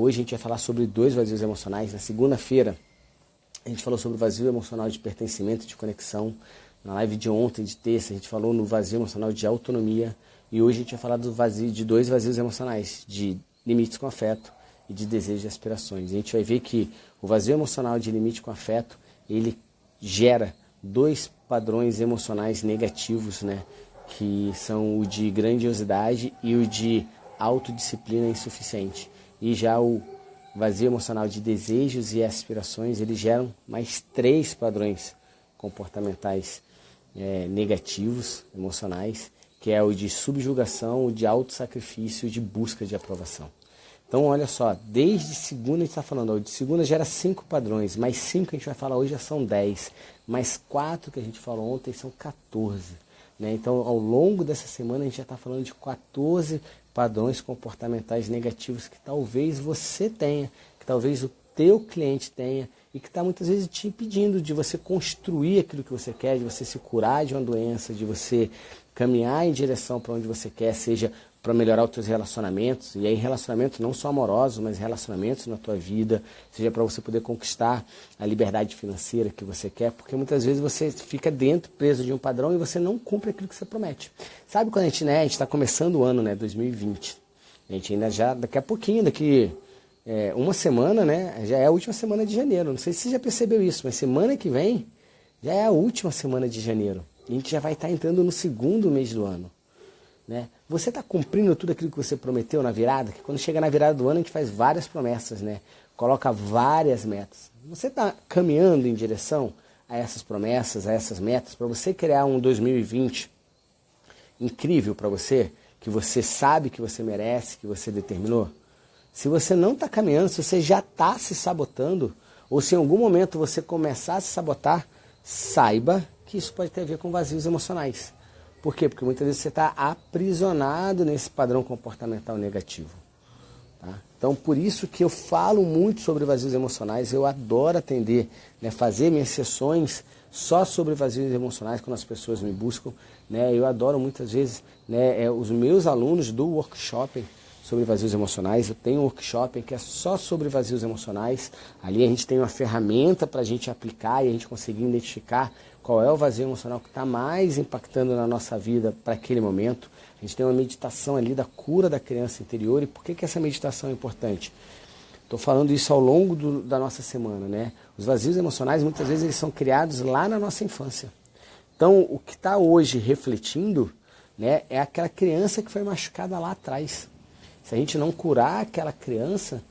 Hoje a gente vai falar sobre 2 vazios emocionais. Na segunda-feira a gente falou sobre o vazio emocional de pertencimento, de conexão. Na live de ontem, de terça, a gente falou no vazio emocional de autonomia. E hoje a gente vai falar de 2 vazios emocionais, de limites com afeto e de desejos e aspirações. A gente vai ver que o vazio emocional de limite com afeto, ele gera 2 padrões emocionais negativos, né? Que são o de grandiosidade e o de autodisciplina insuficiente. E já o vazio emocional de desejos e aspirações, eles geram mais 3 padrões comportamentais negativos, emocionais, que é o de subjugação, o de autossacrifício e de busca de aprovação. Então, olha só, desde segunda a gente está falando, de segunda gera 5 padrões, mais 5 que a gente vai falar hoje já são 10, mais 4 que a gente falou ontem são 14. Né? Então, ao longo dessa semana a gente já está falando de 14 padrões comportamentais negativos que talvez você tenha, que talvez o teu cliente tenha e que está muitas vezes te impedindo de você construir aquilo que você quer, de você se curar de uma doença, de você caminhar em direção para onde você quer, seja para melhorar os seus relacionamentos, e aí relacionamentos não só amorosos, mas relacionamentos na tua vida, seja para você poder conquistar a liberdade financeira que você quer, porque muitas vezes você fica dentro, preso de um padrão e você não cumpre aquilo que você promete. Sabe quando a gente está começando o ano, 2020, a gente ainda já, daqui a pouquinho, daqui uma semana, já é a última semana de janeiro, não sei se você já percebeu isso, mas semana que vem já é a última semana de janeiro, e a gente já vai estar entrando no 2º mês do ano. Né? Você está cumprindo tudo aquilo que você prometeu na virada? Que quando chega na virada do ano a gente faz várias promessas, né? Coloca várias metas. Você está caminhando em direção a essas promessas, a essas metas, para você criar um 2020 incrível para você, que você sabe que você merece, que você determinou? Se você não está caminhando, se você já está se sabotando, ou se em algum momento você começar a se sabotar, saiba que isso pode ter a ver com vazios emocionais. Por quê? Porque muitas vezes você está aprisionado nesse padrão comportamental negativo. Tá? Então, por isso que eu falo muito sobre vazios emocionais, eu adoro atender, fazer minhas sessões só sobre vazios emocionais quando as pessoas me buscam. Eu adoro muitas vezes os meus alunos do workshop sobre vazios emocionais. Eu tenho um workshop que é só sobre vazios emocionais. Ali a gente tem uma ferramenta para a gente aplicar e a gente conseguir identificar qual é o vazio emocional que está mais impactando na nossa vida para aquele momento. A gente tem uma meditação ali da cura da criança interior. E por que essa meditação é importante? Estou falando isso ao longo da nossa semana. Os vazios emocionais, muitas vezes, eles são criados lá na nossa infância. Então, o que está hoje refletindo é aquela criança que foi machucada lá atrás. Se a gente não curar aquela criança,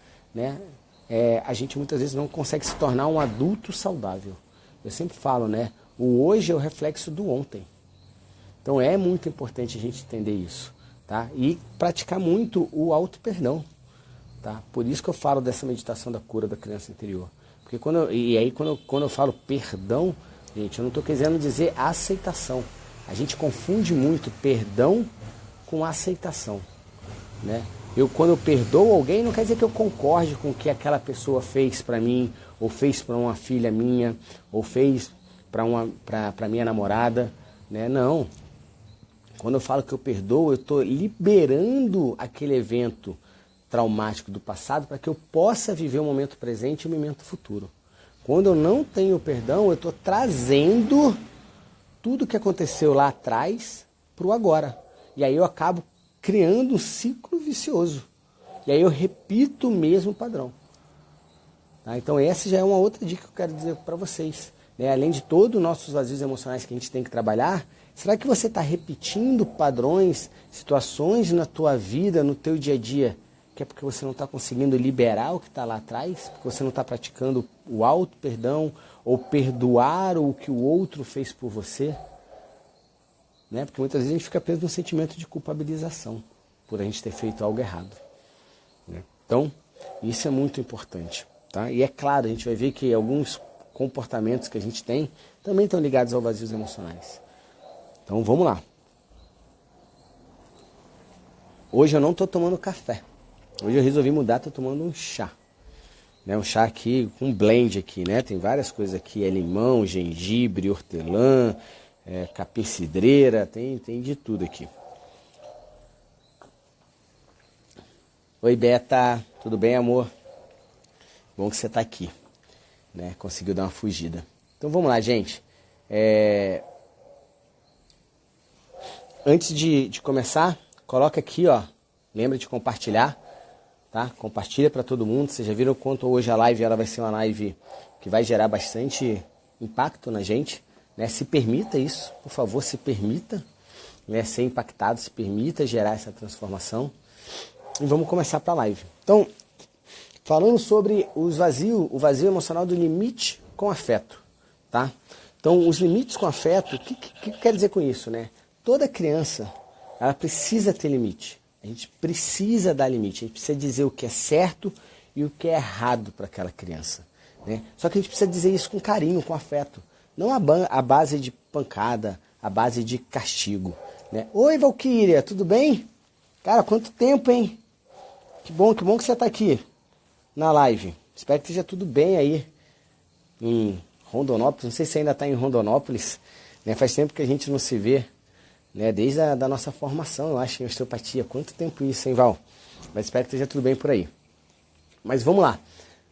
a gente muitas vezes não consegue se tornar um adulto saudável. Eu sempre falo, o hoje é o reflexo do ontem. Então é muito importante a gente entender isso, tá? E praticar muito o auto-perdão, tá? Por isso que eu falo dessa meditação da cura da criança interior. Porque quando eu falo perdão, gente, eu não estou querendo dizer aceitação. A gente confunde muito perdão com aceitação, Quando eu perdoo alguém, não quer dizer que eu concorde com o que aquela pessoa fez para mim, ou fez para uma filha minha, ou fez para minha namorada, Não. Quando eu falo que eu perdoo, eu estou liberando aquele evento traumático do passado para que eu possa viver o momento presente e o momento futuro. Quando eu não tenho perdão, eu estou trazendo tudo que aconteceu lá atrás para o agora. E aí eu acabo criando um ciclo vicioso. E aí eu repito o mesmo padrão. Tá? Então essa já é uma outra dica que eu quero dizer para vocês. Além de todos os nossos vazios emocionais que a gente tem que trabalhar, será que você está repetindo padrões, situações na tua vida, no teu dia a dia, que é porque você não está conseguindo liberar o que está lá atrás, porque você não está praticando o auto-perdão ou perdoar o que o outro fez por você? Porque muitas vezes a gente fica preso no sentimento de culpabilização por a gente ter feito algo errado. Então, isso é muito importante. Tá? E é claro, a gente vai ver que alguns comportamentos que a gente tem também estão ligados aos vazios emocionais. Então, vamos lá. Hoje eu não estou tomando café. Hoje eu resolvi mudar, estou tomando um chá. Um chá aqui, com um blend aqui, Tem várias coisas aqui, limão, gengibre, hortelã, capim-cidreira, tem de tudo aqui. Oi, Beta, tudo bem, amor? Bom que você está aqui, né? Conseguiu dar uma fugida. Então vamos lá, gente. Antes de começar, coloca aqui, ó. Lembra de compartilhar, tá? Compartilha para todo mundo. Vocês já viram quanto hoje a live ela vai ser uma live que vai gerar bastante impacto na gente, né? Se permita isso, por favor, se permita, né? Ser impactado, se permita gerar essa transformação. E vamos começar para a live. Então, falando sobre o vazio emocional do limite com afeto, tá? Então, os limites com afeto, o que quer dizer com isso, né? Toda criança, ela precisa ter limite. A gente precisa dar limite, a gente precisa dizer o que é certo e o que é errado para aquela criança, né? Só que a gente precisa dizer isso com carinho, com afeto. Não a base de pancada, a base de castigo, né? Oi, Valquíria, tudo bem? Cara, quanto tempo, hein? Que bom que você está aqui na live. Espero que esteja tudo bem aí em Rondonópolis. Não sei se ainda está em Rondonópolis, né? Faz tempo que a gente não se vê, né? Desde a da nossa formação, eu acho, em osteopatia. Quanto tempo isso, hein, Val? Mas espero que esteja tudo bem por aí. Mas vamos lá,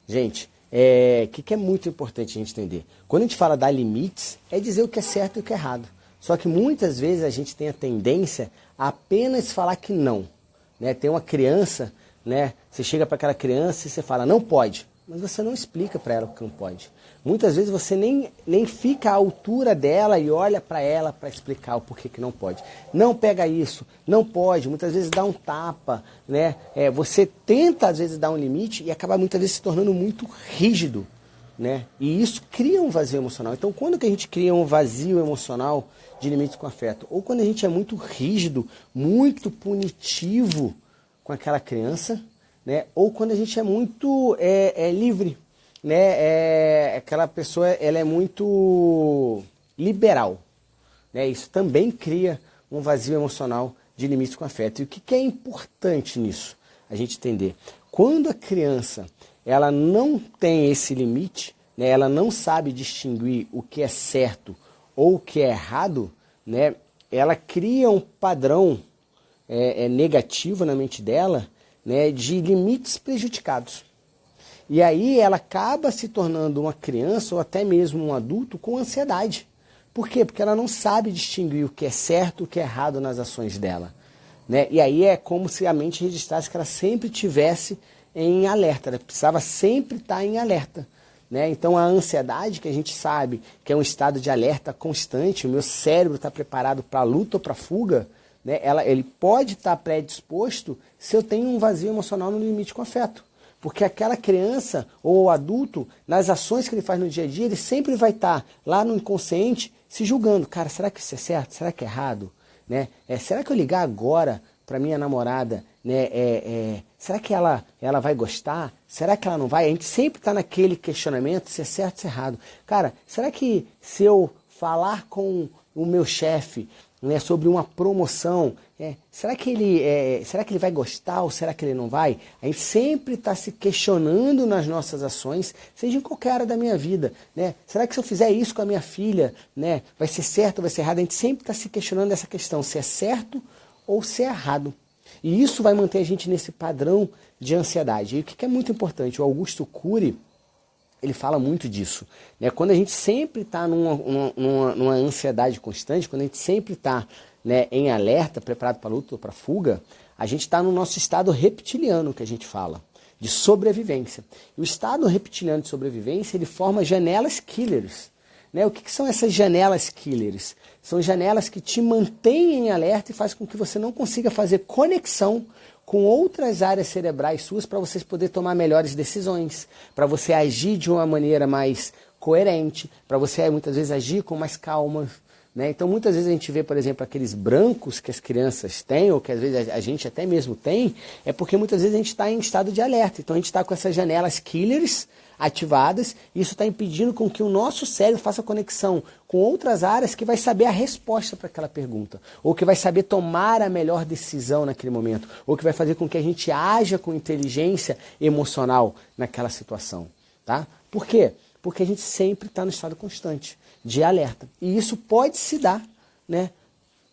gente. O que é muito importante a gente entender? Quando a gente fala dar limites, é dizer o que é certo e o que é errado. Só que muitas vezes a gente tem a tendência a apenas falar que não, né? Tem uma criança, né? Você chega para aquela criança e você fala, não pode. Mas você não explica para ela o que não pode. Muitas vezes você nem fica à altura dela e olha para ela para explicar o porquê que não pode. Não pega isso, não pode. Muitas vezes dá um tapa, né? Você tenta às vezes dar um limite e acaba muitas vezes se tornando muito rígido, né? E isso cria um vazio emocional. Então quando que a gente cria um vazio emocional de limites com afeto? Ou quando a gente é muito rígido, muito punitivo com aquela criança, né? Ou quando a gente é muito livre, né? Aquela pessoa ela é muito liberal, né? Isso também cria um vazio emocional de limites com afeto. E o que é importante nisso? A gente entender. Quando a criança ela não tem esse limite, né? Ela não sabe distinguir o que é certo ou o que é errado, né? Ela cria um padrão negativo na mente dela, né, de limites prejudicados. E aí ela acaba se tornando uma criança ou até mesmo um adulto com ansiedade. Por quê? Porque ela não sabe distinguir o que é certo e o que é errado nas ações dela, né? E aí é como se a mente registrasse que ela sempre tivesse em alerta, ela precisava sempre estar em alerta, né? Então a ansiedade, que a gente sabe que é um estado de alerta constante, o meu cérebro está preparado para a luta ou para a fuga, né? Ele pode estar predisposto se eu tenho um vazio emocional no limite com afeto. Porque aquela criança ou o adulto, nas ações que ele faz no dia a dia, ele sempre vai estar lá no inconsciente se julgando. Cara, será que isso é certo? Será que é errado? Né? Será que eu ligar agora para minha namorada, né? Será que ela vai gostar? Será que ela não vai? A gente sempre está naquele questionamento se é certo ou se é errado. Cara, será que se eu falar com o meu chefe, né, sobre uma promoção, será que ele vai gostar ou será que ele não vai? A gente sempre está se questionando nas nossas ações, seja em qualquer área da minha vida, né? Será que se eu fizer isso com a minha filha, né, vai ser certo ou vai ser errado? A gente sempre está se questionando essa questão, se é certo ou se é errado. E isso vai manter a gente nesse padrão de ansiedade. E o que é muito importante, o Augusto Cury, ele fala muito disso, né? Quando a gente sempre está numa ansiedade constante, quando a gente sempre está, né, em alerta, preparado para a luta ou para a fuga, a gente está no nosso estado reptiliano, que a gente fala, de sobrevivência. E o estado reptiliano de sobrevivência, ele forma janelas killers, né? O que são essas janelas killers? São janelas que te mantêm em alerta e fazem com que você não consiga fazer conexão com outras áreas cerebrais suas para vocês poderem tomar melhores decisões, para você agir de uma maneira mais coerente, para você muitas vezes agir com mais calma, né? Então muitas vezes a gente vê, por exemplo, aqueles brancos que as crianças têm, ou que às vezes a gente até mesmo tem, é porque muitas vezes a gente está em estado de alerta. Então a gente está com essas janelas killers ativadas, e isso está impedindo com que o nosso cérebro faça conexão com outras áreas que vai saber a resposta para aquela pergunta, ou que vai saber tomar a melhor decisão naquele momento, ou que vai fazer com que a gente haja com inteligência emocional naquela situação, tá? Por quê? Porque a gente sempre está no estado constante de alerta, e isso pode se dar, né,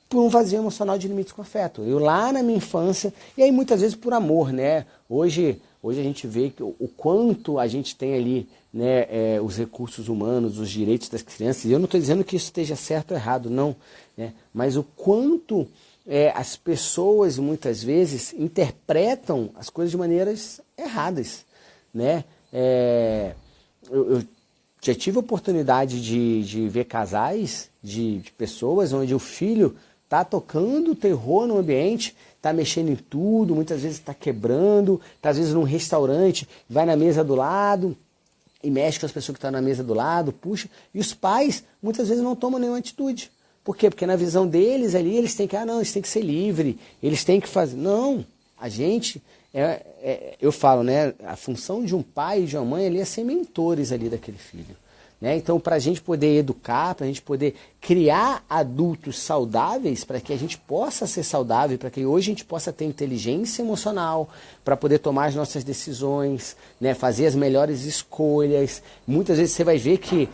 por um vazio emocional de limites com afeto. Eu lá na minha infância, e aí muitas vezes por amor, né? Hoje Hoje a gente vê que o quanto a gente tem ali, né, os recursos humanos, os direitos das crianças, e eu não estou dizendo que isso esteja certo ou errado, não, né, mas o quanto as pessoas muitas vezes interpretam as coisas de maneiras erradas, né? Eu já tive a oportunidade de ver casais, de pessoas onde o filho está tocando terror no ambiente, está mexendo em tudo, muitas vezes está quebrando, está às vezes num restaurante, vai na mesa do lado e mexe com as pessoas que estão na mesa do lado, puxa, e os pais muitas vezes não tomam nenhuma atitude. Por quê? Porque na visão deles ali, eles têm que, não, eles têm que ser livres, eles têm que fazer. Não, a gente, eu falo, né, a função de um pai e de uma mãe ali é ser mentores ali daquele filho. Né? Então, para a gente poder educar, para a gente poder criar adultos saudáveis, para que a gente possa ser saudável, para que hoje a gente possa ter inteligência emocional, para poder tomar as nossas decisões, né? Fazer as melhores escolhas. Muitas vezes você vai ver que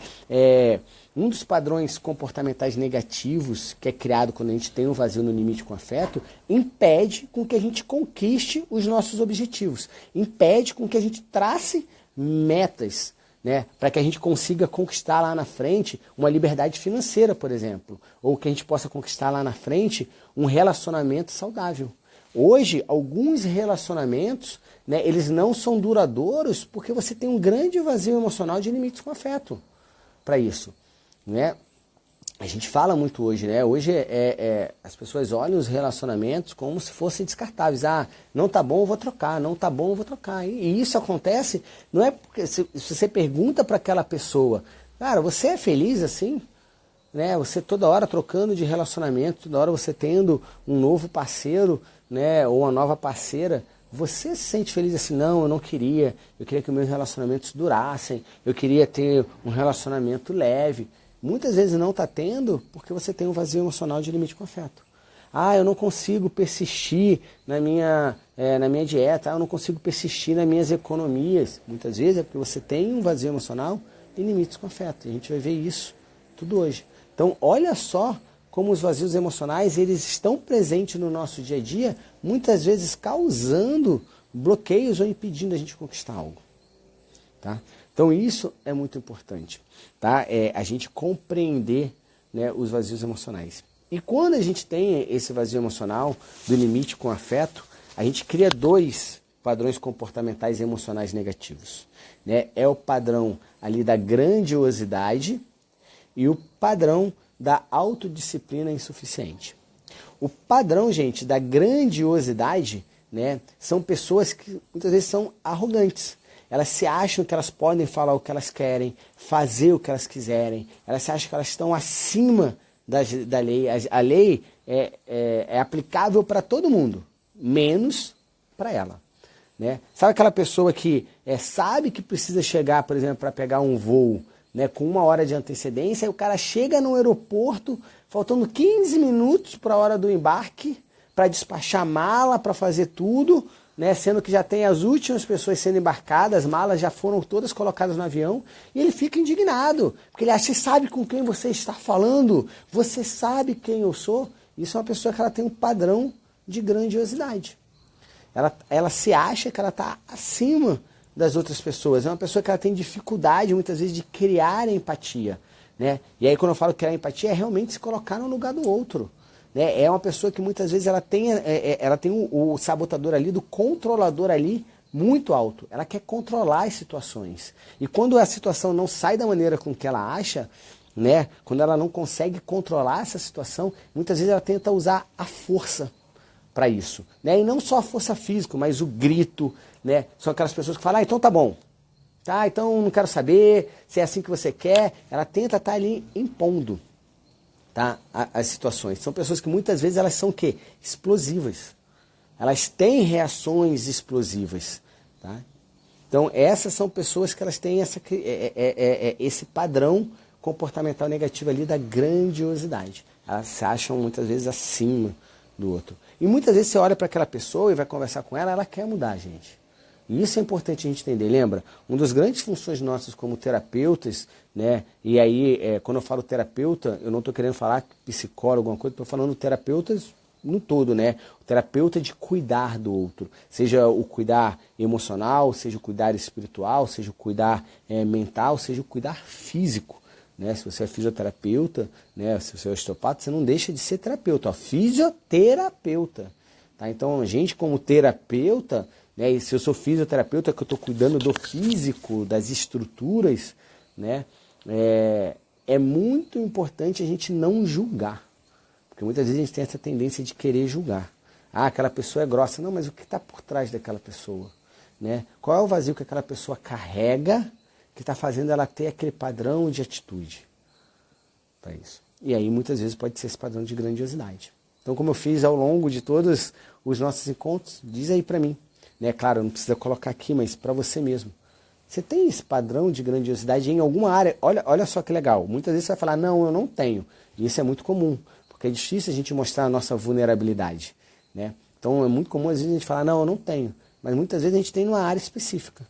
um dos padrões comportamentais negativos que é criado quando a gente tem um vazio no limite com afeto, impede com que a gente conquiste os nossos objetivos, impede com que a gente trace metas, né, para que a gente consiga conquistar lá na frente uma liberdade financeira, por exemplo, ou que a gente possa conquistar lá na frente um relacionamento saudável. Hoje, alguns relacionamentos, né, eles não são duradouros porque você tem um grande vazio emocional de limites com afeto para isso, né? A gente fala muito hoje, né? Hoje as pessoas olham os relacionamentos como se fossem descartáveis. Ah, não tá bom, eu vou trocar. Não tá bom, eu vou trocar. E isso acontece, não é porque se você pergunta para aquela pessoa, cara, você é feliz assim? Né? Você toda hora trocando de relacionamento, toda hora você tendo um novo parceiro, né? Ou uma nova parceira. Você se sente feliz assim? Não, eu não queria. Eu queria que meus relacionamentos durassem. Eu queria ter um relacionamento leve. Muitas vezes não está tendo porque você tem um vazio emocional de limite com afeto. Ah, eu não consigo persistir na minha dieta, eu não consigo persistir nas minhas economias. Muitas vezes é porque você tem um vazio emocional e limites com afeto. A gente vai ver isso tudo hoje. Então, olha só como os vazios emocionais eles estão presentes no nosso dia a dia, muitas vezes causando bloqueios ou impedindo a gente conquistar algo. Tá? Então isso é muito importante, tá? A gente compreender, né, os vazios emocionais. E quando a gente tem esse vazio emocional do limite com afeto, a gente cria dois padrões comportamentais e emocionais negativos. Né? É o padrão ali da grandiosidade e o padrão da autodisciplina insuficiente. O padrão, gente, da grandiosidade, né, são pessoas que muitas vezes são arrogantes. Elas se acham que elas podem falar o que elas querem, fazer o que elas quiserem. Elas se acham que elas estão acima da lei. A lei é aplicável para todo mundo, menos para ela. Né? Sabe aquela pessoa que sabe que precisa chegar, por exemplo, para pegar um voo, né, com 1 hora de antecedência, e o cara chega no aeroporto, faltando 15 minutos para a hora do embarque, para despachar mala, para fazer tudo, né, sendo que já tem as últimas pessoas sendo embarcadas, as malas já foram todas colocadas no avião, e ele fica indignado, porque ele acha, você sabe com quem você está falando, você sabe quem eu sou. Isso é uma pessoa que ela tem um padrão de grandiosidade. Ela se acha que ela está acima das outras pessoas. É uma pessoa que ela tem dificuldade, muitas vezes, de criar empatia. Né? E aí, quando eu falo criar empatia, é realmente se colocar no lugar do outro. Né? É uma pessoa que, muitas vezes, ela tem o sabotador ali, do controlador ali, muito alto. Ela quer controlar as situações. E quando a situação não sai da maneira com que ela acha, né? Quando ela não consegue controlar essa situação, muitas vezes ela tenta usar a força para isso, né? E não só a força física, mas o grito, né? São aquelas pessoas que falam, então tá bom, tá? Então não quero saber se é assim que você quer. Ela tenta estar ali impondo, tá? As situações. São pessoas que muitas vezes elas são o quê? Explosivas. Elas têm reações explosivas, tá? Então essas são pessoas que elas têm esse padrão comportamental negativo ali da grandiosidade. Elas se acham muitas vezes acima do outro. E muitas vezes você olha para aquela pessoa e vai conversar com ela, ela quer mudar, gente. E isso é importante a gente entender. Lembra? Uma das grandes funções nossas como terapeutas, né? E aí, quando eu falo terapeuta, eu não estou querendo falar psicólogo, alguma coisa, estou falando terapeutas no todo, né? O terapeuta de cuidar do outro, seja o cuidar emocional, seja o cuidar espiritual, seja o cuidar mental, seja o cuidar físico. Né? Se você é fisioterapeuta, né? Se você é osteopata, você não deixa de ser terapeuta, ó, fisioterapeuta. Tá? Então, a gente como terapeuta, né? E se eu sou fisioterapeuta, que eu estou cuidando do físico, das estruturas, né? É muito importante a gente não julgar. Porque muitas vezes a gente tem essa tendência de querer julgar. Ah, aquela pessoa é grossa. Não, mas o que está por trás daquela pessoa? Né? Qual é o vazio que aquela pessoa carrega que está fazendo ela ter aquele padrão de atitude para isso? E aí muitas vezes pode ser esse padrão de grandiosidade. Então, como eu fiz ao longo de todos os nossos encontros, diz aí para mim. Né? Claro, não precisa colocar aqui, mas para você mesmo. Você tem esse padrão de grandiosidade em alguma área? Olha só que legal. Muitas vezes você vai falar, não, eu não tenho. E isso é muito comum, porque é difícil a gente mostrar a nossa vulnerabilidade. Né? Então é muito comum às vezes a gente falar, não, eu não tenho. Mas muitas vezes a gente tem numa área específica.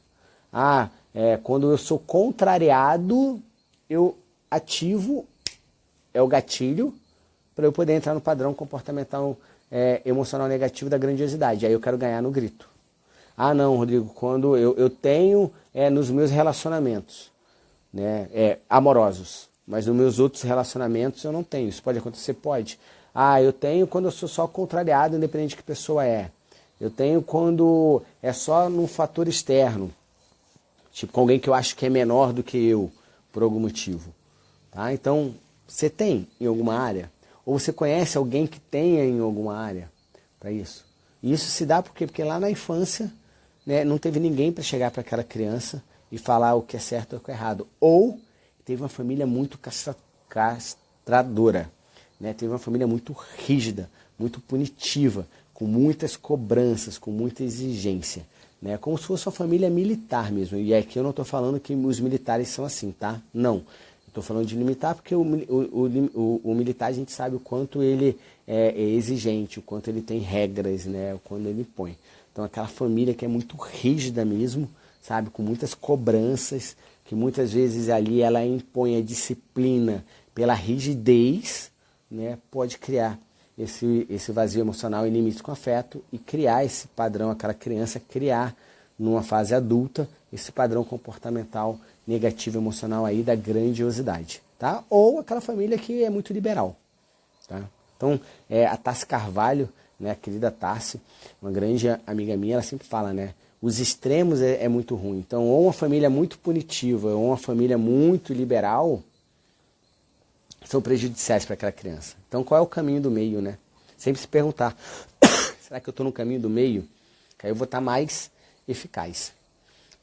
Quando eu sou contrariado, eu ativo, o gatilho, para eu poder entrar no padrão comportamental emocional negativo da grandiosidade. Aí eu quero ganhar no grito. Ah, não, Rodrigo, quando eu tenho nos meus relacionamentos, né, amorosos, mas nos meus outros relacionamentos eu não tenho. Isso pode acontecer? Pode. Ah, eu tenho quando eu sou só contrariado, independente de que pessoa é. Eu tenho quando é só num fator externo, tipo com alguém que eu acho que é menor do que eu, por algum motivo. Tá? Então, você tem em alguma área? Ou você conhece alguém que tenha em alguma área para isso? E isso se dá por quê? Porque lá na infância, né, não teve ninguém para chegar para aquela criança e falar o que é certo ou o que é errado. Ou teve uma família muito castradora, né? Teve uma família muito rígida, muito punitiva, com muitas cobranças, com muita exigência. Né? Como se fosse uma família militar mesmo. E aqui eu não estou falando que os militares são assim, tá? Não. Estou falando de limitar porque o militar a gente sabe o quanto ele é exigente, o quanto ele tem regras, né? O quanto ele impõe. Então aquela família que é muito rígida mesmo, sabe? Com muitas cobranças, que muitas vezes ali ela impõe a disciplina pela rigidez, né? Pode criar esse vazio emocional em limites com afeto e criar esse padrão, aquela criança criar numa fase adulta esse padrão comportamental negativo emocional aí da grandiosidade, tá? Ou aquela família que é muito liberal, tá? Então, a Tassi Carvalho, né, a querida Tassi, uma grande amiga minha, ela sempre fala, né, os extremos é muito ruim. Então, ou uma família muito punitiva, ou uma família muito liberal, são prejudiciais para aquela criança. Então, qual é o caminho do meio, né? Sempre se perguntar, será que eu estou no caminho do meio? Que aí eu vou estar mais eficaz,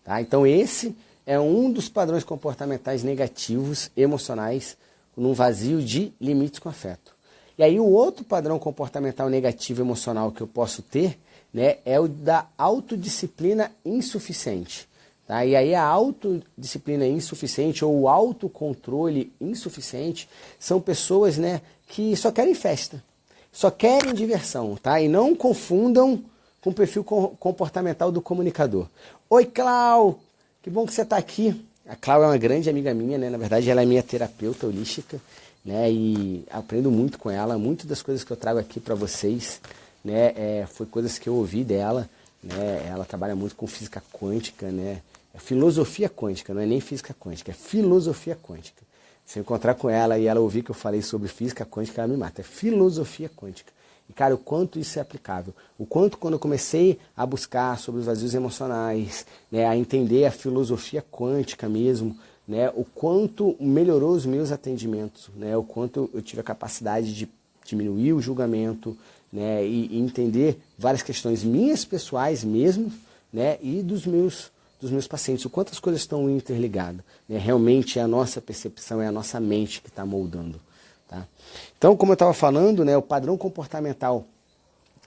tá? Então, esse é um dos padrões comportamentais negativos, emocionais, num vazio de limites com afeto. E aí o outro padrão comportamental negativo emocional que eu posso ter, né, é o da autodisciplina insuficiente. Tá? E aí a autodisciplina insuficiente ou o autocontrole insuficiente são pessoas, né, que só querem festa, só querem diversão, tá? E não confundam com o perfil comportamental do comunicador. Oi, Clau! Que bom que você está aqui. A Clau é uma grande amiga minha, né? Na verdade, ela é minha terapeuta holística, né? E aprendo muito com ela. Muitas das coisas que eu trago aqui para vocês, né? Foi coisas que eu ouvi dela, né? Ela trabalha muito com física quântica, né? É filosofia quântica, não é nem física quântica, é filosofia quântica. Se eu encontrar com ela e ela ouvir que eu falei sobre física quântica, ela me mata. É filosofia quântica. E, cara, o quanto isso é aplicável. O quanto, quando eu comecei a buscar sobre os vazios emocionais, né, a entender a filosofia quântica mesmo, né, o quanto melhorou os meus atendimentos, né, o quanto eu tive a capacidade de diminuir o julgamento, né, e entender várias questões minhas pessoais mesmo, né, e dos meus pacientes, o quanto as coisas estão interligadas. Né, realmente é a nossa percepção, é a nossa mente que está moldando. Tá? Então, como eu estava falando, né, o padrão comportamental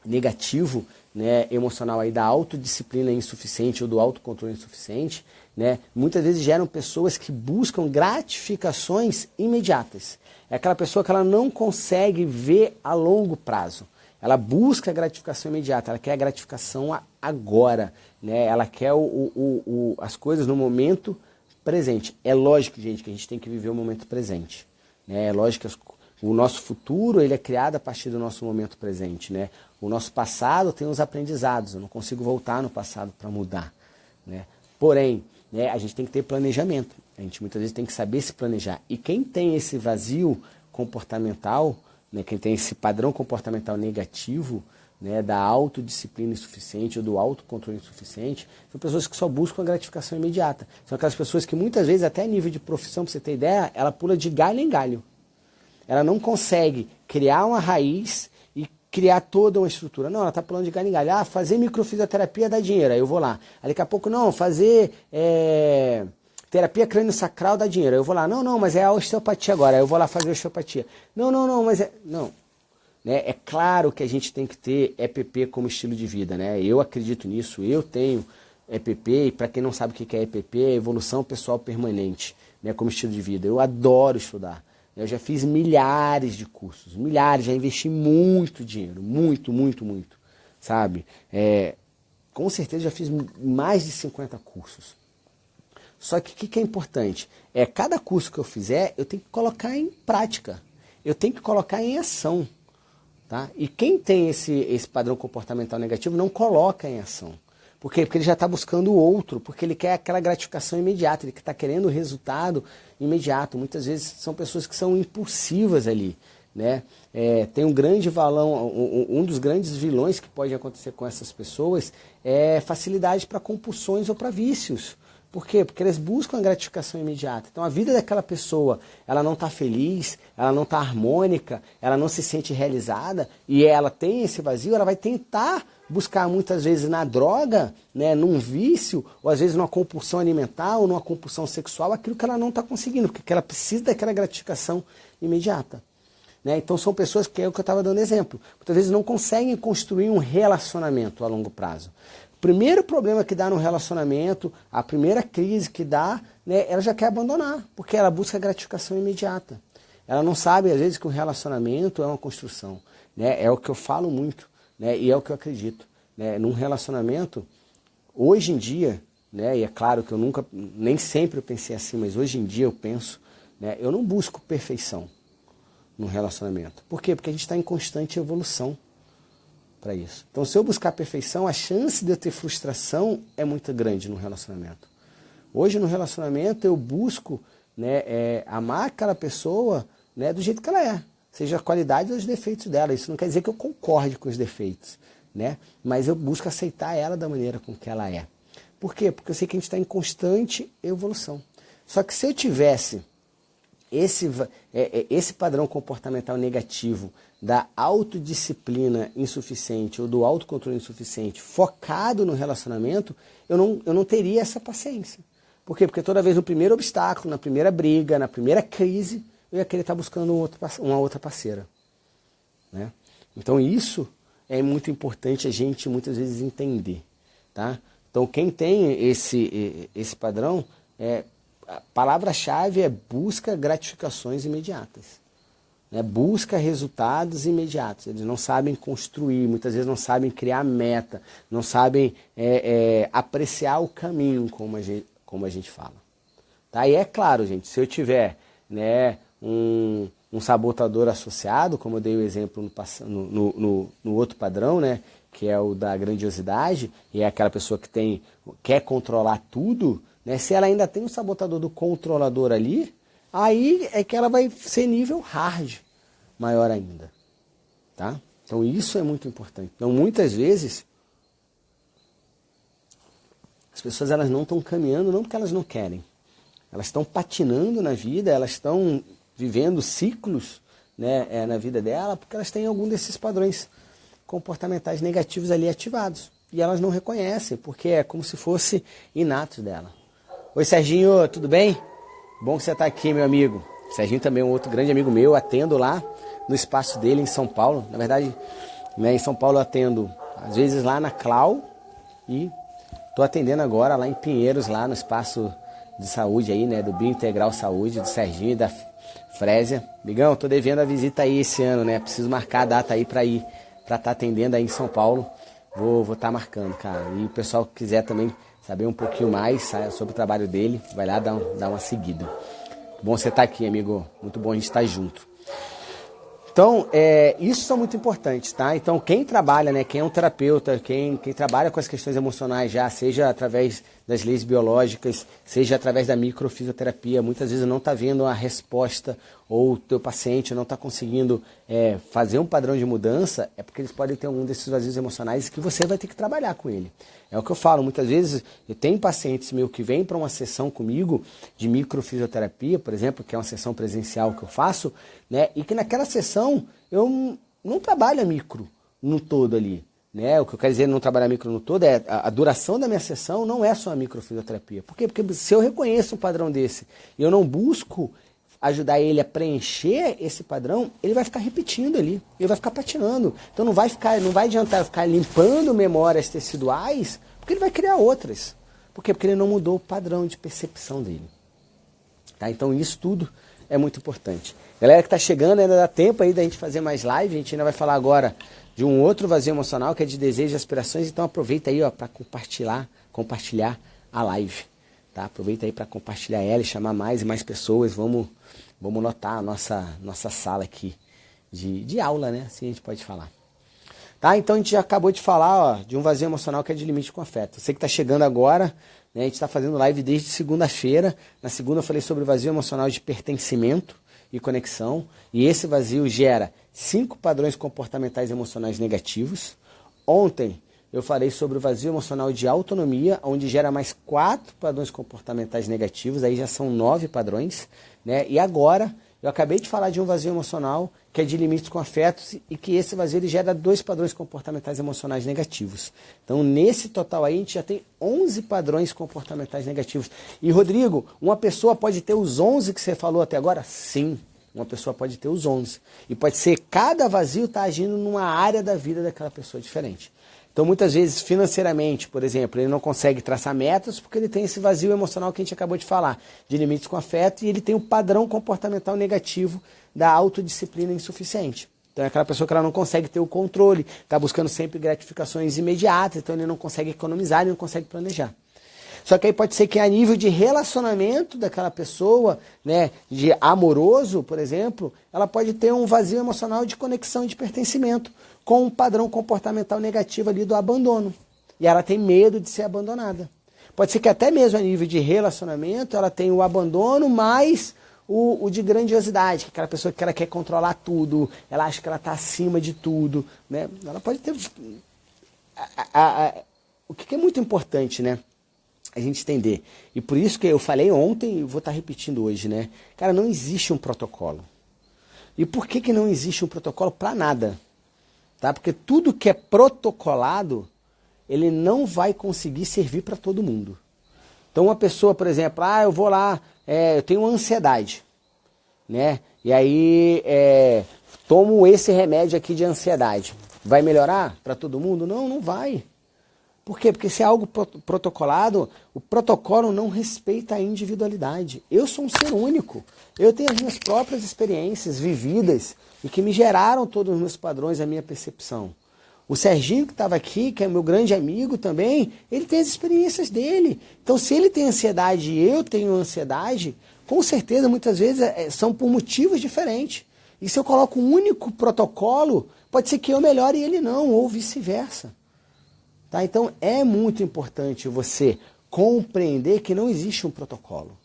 negativo, né, emocional aí da autodisciplina insuficiente ou do autocontrole insuficiente, né, muitas vezes geram pessoas que buscam gratificações imediatas. É aquela pessoa que ela não consegue ver a longo prazo. Ela busca a gratificação imediata, ela quer a gratificação agora, né? Ela quer as coisas no momento presente. É lógico, gente, que a gente tem que viver o momento presente. É lógico O nosso futuro ele é criado a partir do nosso momento presente, né? O nosso passado tem os aprendizados, eu não consigo voltar no passado para mudar, né? Porém, né, a gente tem que ter planejamento, a gente muitas vezes tem que saber se planejar. E quem tem esse vazio comportamental, né, quem tem esse padrão comportamental negativo, né, da autodisciplina insuficiente ou do autocontrole insuficiente, são pessoas que só buscam a gratificação imediata. São aquelas pessoas que muitas vezes, até a nível de profissão, para você ter ideia, ela pula de galho em galho. Ela não consegue criar uma raiz e criar toda uma estrutura. Não, ela está pulando de galho em galho. Ah, fazer microfisioterapia dá dinheiro, aí eu vou lá. Aí daqui a pouco, não, fazer terapia crânio-sacral dá dinheiro, aí eu vou lá. Não, mas é a osteopatia agora, aí eu vou lá fazer osteopatia. Não, mas é... Não. Né? É claro que a gente tem que ter EPP como estilo de vida, né? Eu acredito nisso, eu tenho EPP, e para quem não sabe o que é EPP, é Evolução Pessoal Permanente, né? Como estilo de vida. Eu adoro estudar. Eu já fiz milhares de cursos, milhares, já investi muito dinheiro, muito, sabe? Com certeza já fiz mais de 50 cursos. Só que o que é importante? Cada curso que eu fizer, eu tenho que colocar em prática, eu tenho que colocar em ação. Tá? E quem tem esse padrão comportamental negativo não coloca em ação. Por quê? Porque ele já está buscando o outro, porque ele quer aquela gratificação imediata, ele está querendo o resultado imediato. Muitas vezes são pessoas que são impulsivas ali. Né? Tem um grande vilão, um dos grandes vilões que pode acontecer com essas pessoas é facilidade para compulsões ou para vícios. Por quê? Porque eles buscam a gratificação imediata. Então a vida daquela pessoa, ela não está feliz, ela não está harmônica, ela não se sente realizada e ela tem esse vazio, ela vai tentar buscar muitas vezes na droga, né, num vício, ou às vezes numa compulsão alimentar ou numa compulsão sexual, aquilo que ela não está conseguindo, porque ela precisa daquela gratificação imediata. Né? Então são pessoas que é o que eu estava dando exemplo. Muitas vezes não conseguem construir um relacionamento a longo prazo. O primeiro problema que dá no relacionamento, a primeira crise que dá, né, ela já quer abandonar, porque ela busca gratificação imediata. Ela não sabe, às vezes, que o relacionamento é uma construção. Né? É o que eu falo muito, né, e é o que eu acredito. Né? Num relacionamento, hoje em dia, né, e é claro que eu nunca, nem sempre eu pensei assim, mas hoje em dia eu penso, né, eu não busco perfeição no relacionamento. Por quê? Porque a gente está em constante evolução para isso. Então, se eu buscar a perfeição, a chance de eu ter frustração é muito grande no relacionamento. Hoje, no relacionamento, eu busco, né, amar aquela pessoa, né, do jeito que ela é, seja a qualidade ou os defeitos dela. Isso não quer dizer que eu concorde com os defeitos, né, mas eu busco aceitar ela da maneira com que ela é. Por quê? Porque eu sei que a gente está em constante evolução. Só que se eu tivesse esse padrão comportamental negativo da autodisciplina insuficiente ou do autocontrole insuficiente focado no relacionamento, eu não teria essa paciência. Por quê? Porque toda vez no primeiro obstáculo, na primeira briga, na primeira crise, eu ia querer estar buscando uma outra parceira. Né? Então isso é muito importante a gente muitas vezes entender. Tá? Então quem tem esse padrão, a palavra-chave é busca gratificações imediatas. Né? Busca resultados imediatos. Eles não sabem construir, muitas vezes não sabem criar meta, não sabem apreciar o caminho, como a gente fala. Tá? E é claro, gente, se eu tiver, né, um sabotador associado, como eu dei o exemplo no outro padrão, né, que é o da grandiosidade, e é aquela pessoa que quer controlar tudo, né, se ela ainda tem um sabotador do controlador ali, aí é que ela vai ser nível hard, maior ainda. Tá? Então isso é muito importante. Então muitas vezes as pessoas elas não estão caminhando não porque elas não querem. Elas estão patinando na vida, elas estão vivendo ciclos, né, na vida dela porque elas têm algum desses padrões comportamentais negativos ali ativados. E elas não reconhecem, porque é como se fosse inato dela. Oi, Serginho, tudo bem? Bom que você está aqui, meu amigo. O Serginho também é um outro grande amigo meu, atendo lá no espaço dele em São Paulo. Na verdade, né, em São Paulo eu atendo, às vezes, lá na Clau e estou atendendo agora lá em Pinheiros, lá no espaço de saúde aí, né, do Biointegral Saúde, do Serginho e da Frésia. Migão, estou devendo a visita aí esse ano, né? Preciso marcar a data aí para ir, para estar atendendo aí em São Paulo. Vou estar marcando, cara. E o pessoal que quiser também saber um pouquinho mais sobre o trabalho dele, vai lá dar uma seguida. Bom você estar aqui, amigo. Muito bom a gente estar junto. Então, isso são muito importantes, tá? Então, quem trabalha, né, quem é um terapeuta, quem trabalha com as questões emocionais já, seja através das leis biológicas, seja através da microfisioterapia, muitas vezes não está vendo a resposta ou o teu paciente não está conseguindo fazer um padrão de mudança, é porque eles podem ter algum desses vazios emocionais que você vai ter que trabalhar com ele. É o que eu falo, muitas vezes eu tenho pacientes meus que vêm para uma sessão comigo de microfisioterapia, por exemplo, que é uma sessão presencial que eu faço, né, e que naquela sessão eu não trabalho a micro no todo ali. Né? O que eu quero dizer não trabalhar micro no todo é a duração da minha sessão não é só a microfisioterapia. Por quê? Porque se eu reconheço um padrão desse e eu não busco ajudar ele a preencher esse padrão, ele vai ficar repetindo ali, ele vai ficar patinando. Então não vai adiantar ficar limpando memórias teciduais, porque ele vai criar outras. Por quê? Porque ele não mudou o padrão de percepção dele. Tá? Então isso tudo é muito importante. Galera que está chegando, ainda dá tempo aí da gente fazer mais live, a gente ainda vai falar agora de um outro vazio emocional que é de desejos e aspirações, então aproveita aí para compartilhar a live. Tá? Aproveita aí para compartilhar ela e chamar mais e mais pessoas, vamos lotar a nossa sala aqui de aula, né? Assim a gente pode falar. Tá? Então a gente já acabou de falar de um vazio emocional que é de limite com afeto. Você que está chegando agora, né, a gente está fazendo live desde segunda-feira. Na segunda eu falei sobre o vazio emocional de pertencimento e conexão. E esse vazio gera 5 padrões comportamentais emocionais negativos. Ontem eu falei sobre o vazio emocional de autonomia, onde gera mais 4 padrões comportamentais negativos, aí já são 9 padrões. Né? E agora eu acabei de falar de um vazio emocional que é de limites com afetos e que esse vazio ele gera 2 padrões comportamentais emocionais negativos. Então, nesse total aí, a gente já tem 11 padrões comportamentais negativos. E, Rodrigo, uma pessoa pode ter os 11 que você falou até agora? Sim, uma pessoa pode ter os 11. E pode ser cada vazio está agindo numa área da vida daquela pessoa diferente. Então, muitas vezes, financeiramente, por exemplo, ele não consegue traçar metas porque ele tem esse vazio emocional que a gente acabou de falar, de limites com afeto, e ele tem o padrão comportamental negativo da autodisciplina insuficiente. Então, é aquela pessoa que ela não consegue ter o controle, está buscando sempre gratificações imediatas, então ele não consegue economizar, ele não consegue planejar. Só que aí pode ser que a nível de relacionamento daquela pessoa, né, de amoroso, por exemplo, ela pode ter um vazio emocional de conexão e de pertencimento, com um padrão comportamental negativo ali do abandono. E ela tem medo de ser abandonada. Pode ser que até mesmo a nível de relacionamento ela tenha o abandono mais o de grandiosidade, que é aquela pessoa que ela quer controlar tudo, ela acha que ela está acima de tudo. Né? Ela pode ter... O que é muito importante, né? A gente entender. E por isso que eu falei ontem e vou estar repetindo hoje, né? Cara, não existe um protocolo. E por que não existe um protocolo para nada? Tá? Porque tudo que é protocolado, ele não vai conseguir servir para todo mundo. Então uma pessoa, por exemplo, eu vou lá, eu tenho ansiedade, né? E aí tomo esse remédio aqui de ansiedade. Vai melhorar para todo mundo? Não, não vai. Por quê? Porque se é algo protocolado, o protocolo não respeita a individualidade. Eu sou um ser único. Eu tenho as minhas próprias experiências vividas e que me geraram todos os meus padrões, a minha percepção. O Serginho que estava aqui, que é meu grande amigo também, ele tem as experiências dele. Então, se ele tem ansiedade e eu tenho ansiedade, com certeza, muitas vezes, são por motivos diferentes. E se eu coloco um único protocolo, pode ser que eu melhore e ele não, ou vice-versa. Tá? Então, é muito importante você compreender que não existe um protocolo.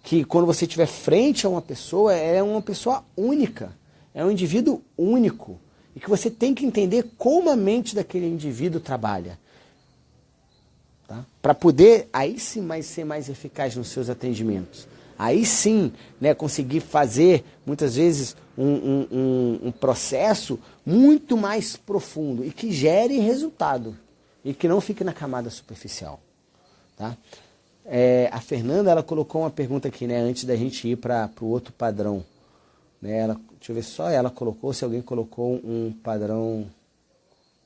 Que quando você estiver frente a uma pessoa, é uma pessoa única. É um indivíduo único. E que você tem que entender como a mente daquele indivíduo trabalha. Tá? Para poder, aí sim, ser mais eficaz nos seus atendimentos. Aí sim, né, conseguir fazer, muitas vezes, um processo muito mais profundo e que gere resultado. E que não fique na camada superficial. Tá? A Fernanda, ela colocou uma pergunta aqui, né, antes da gente ir para o outro padrão. Né, deixa eu ver só ela colocou, se alguém colocou um padrão,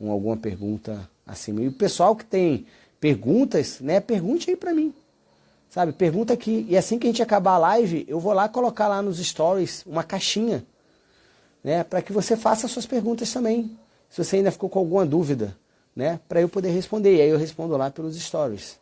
alguma pergunta assim. E o pessoal que tem perguntas, né, pergunte aí para mim. Sabe, pergunta aqui. E assim que a gente acabar a live, eu vou lá colocar lá nos stories uma caixinha, né, para que você faça suas perguntas também. Se você ainda ficou com alguma dúvida, né, para eu poder responder. E aí eu respondo lá pelos stories.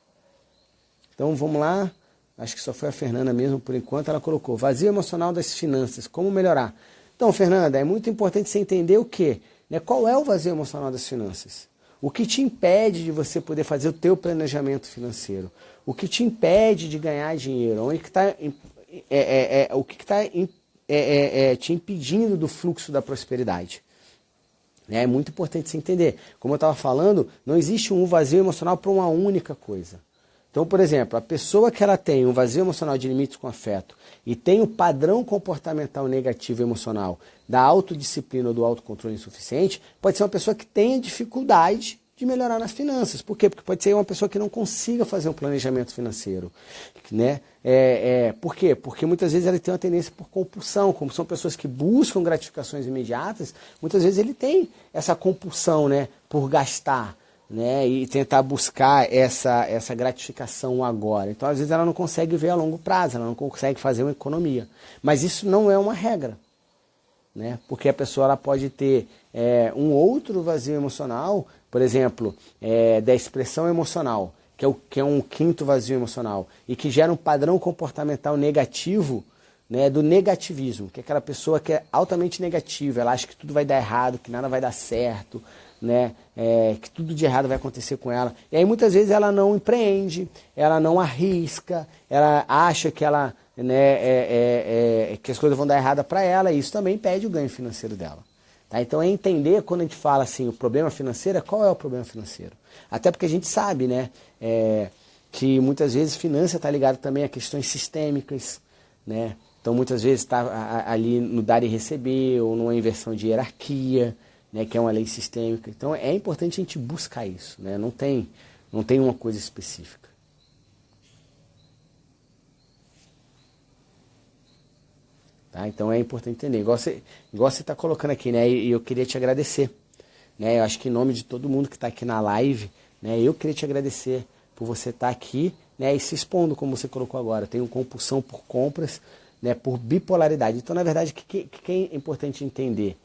Então vamos lá. Acho que só foi a Fernanda mesmo por enquanto. Ela colocou: vazio emocional das finanças, como melhorar? Então, Fernanda, é muito importante você entender o quê? Né? Qual é o vazio emocional das finanças? O que te impede de você poder fazer o teu planejamento financeiro? O que te impede de ganhar dinheiro? Onde que está o que está te impedindo do fluxo da prosperidade? É muito importante você entender. Como eu estava falando, não existe um vazio emocional para uma única coisa. Então, por exemplo, a pessoa que ela tem um vazio emocional de limites com afeto e tem o padrão comportamental negativo emocional da autodisciplina ou do autocontrole insuficiente, pode ser uma pessoa que tenha dificuldade de melhorar nas finanças. Por quê? Porque pode ser uma pessoa que não consiga fazer um planejamento financeiro. Né? Por quê? Porque muitas vezes ele tem uma tendência por compulsão. Como são pessoas que buscam gratificações imediatas, muitas vezes ele tem essa compulsão, né, por gastar. Né, e tentar buscar essa gratificação agora. Então, às vezes, ela não consegue ver a longo prazo, ela não consegue fazer uma economia. Mas isso não é uma regra, né, porque a pessoa ela pode ter um outro vazio emocional, por exemplo, da expressão emocional, que é um quinto vazio emocional, e que gera um padrão comportamental negativo, né, do negativismo, que é aquela pessoa que é altamente negativa, ela acha que tudo vai dar errado, que nada vai dar certo, né, que tudo de errado vai acontecer com ela. E aí muitas vezes ela não empreende, ela não arrisca, ela acha que ela, né, que as coisas vão dar errada para ela, e isso também impede o ganho financeiro dela. Tá? Então é entender, quando a gente fala assim, o problema financeiro, qual é o problema financeiro? Até porque a gente sabe, né, que muitas vezes finança está ligada também a questões sistêmicas, né? Então muitas vezes está ali no dar e receber, ou numa inversão de hierarquia, né, que é uma lei sistêmica. Então é importante a gente buscar isso, né? Não tem uma coisa específica. Tá? Então é importante entender, igual você está colocando aqui, né? E eu queria te agradecer, né? Eu acho que em nome de todo mundo que está aqui na live, né, eu queria te agradecer por você estar aqui, né, e se expondo, como você colocou agora. Tenho compulsão por compras, né, por bipolaridade. Então, na verdade, o que é importante entender,